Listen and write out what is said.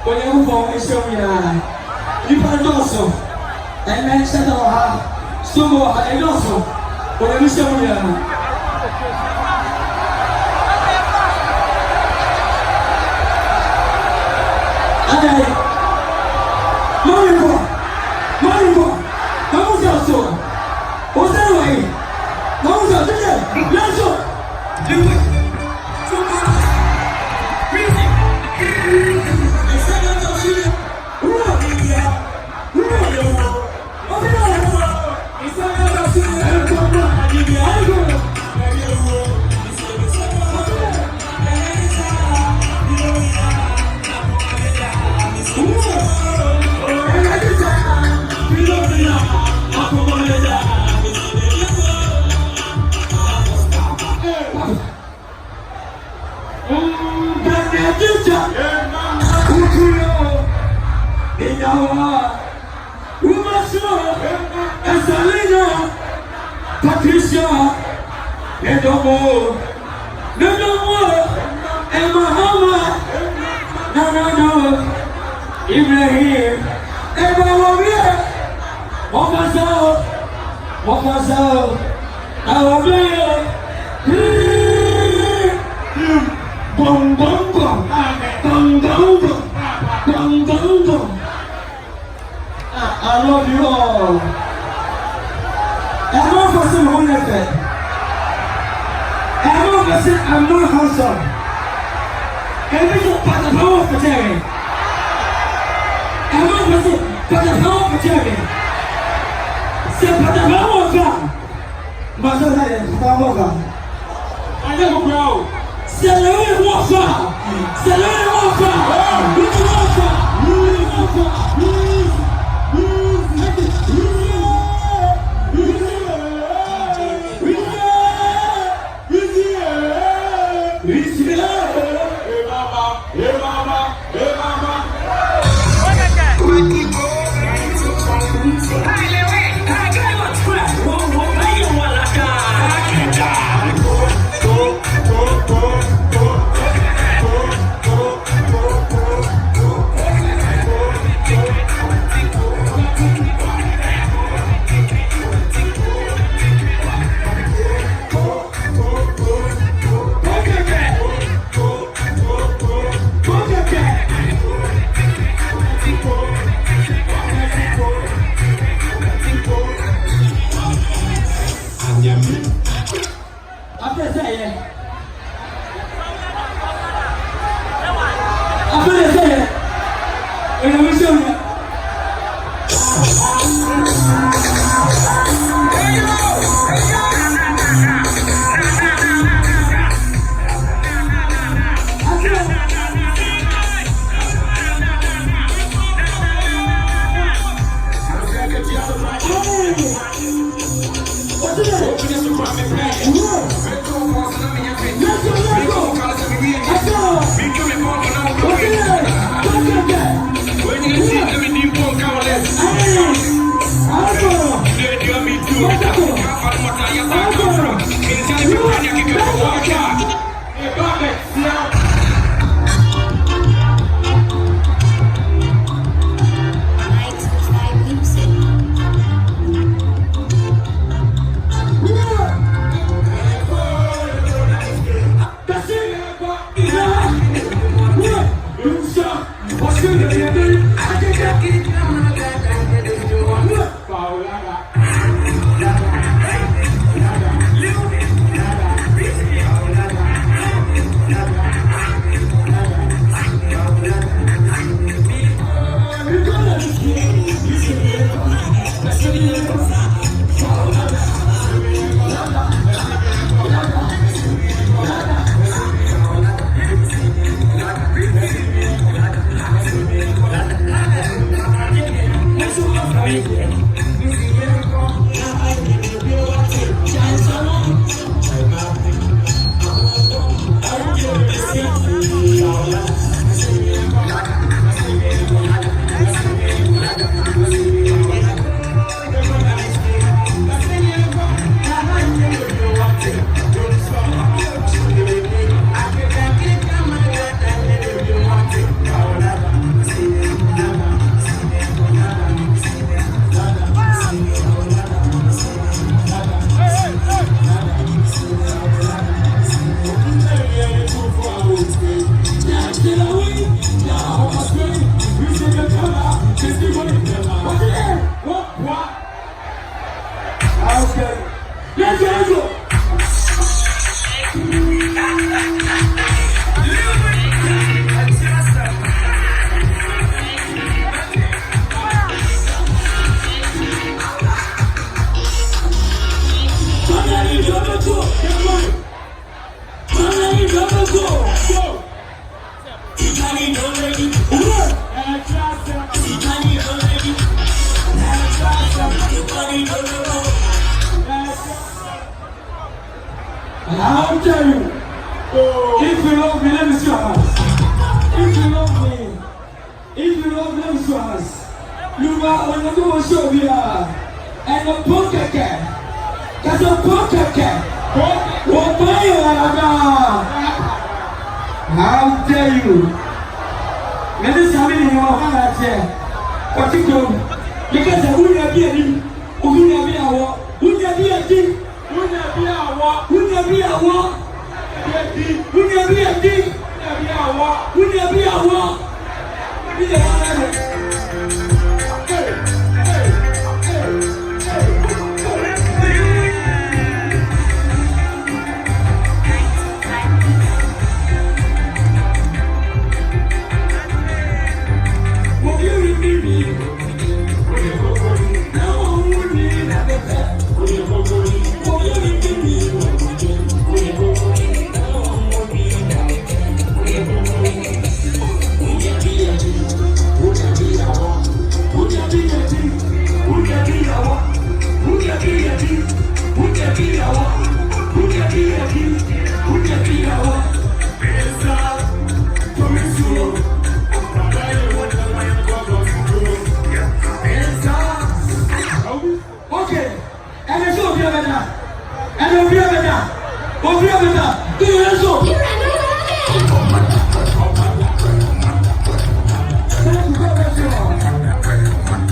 Olhando bom, esse é o Miranda. E para nosso, é mais da hora. Somos é nosso. Olhando esse é o Miranda. Aí, Marimbo, vamos ao som. Você não aí, vamos ao som. Lançou. Patricia, Nedomo, Emma, no, Ibrahim, Mokazao, Awabeo, Bong. I love you all. I'm not person who left it. I'm not person, I'm not handsome. Everything but the power of the Jerry. I'm not person, but the power of the Jerry. Say, but the power of God. Mother, the power of God. I never grow. Celebrate warfare. Celebrate warfare. We can warfare. Let's go. Oluwa onamu osobia. And the pocket. That's a pocket. What are you, how dare you? Let us have it in your heart here. What you do? Because I wouldn't be a king. Wouldn't be a war. Wouldn't be a king. Wouldn't be a war. Wouldn't be a war. Wouldn't be a king. Wouldn't be a war. Wouldn't be a war.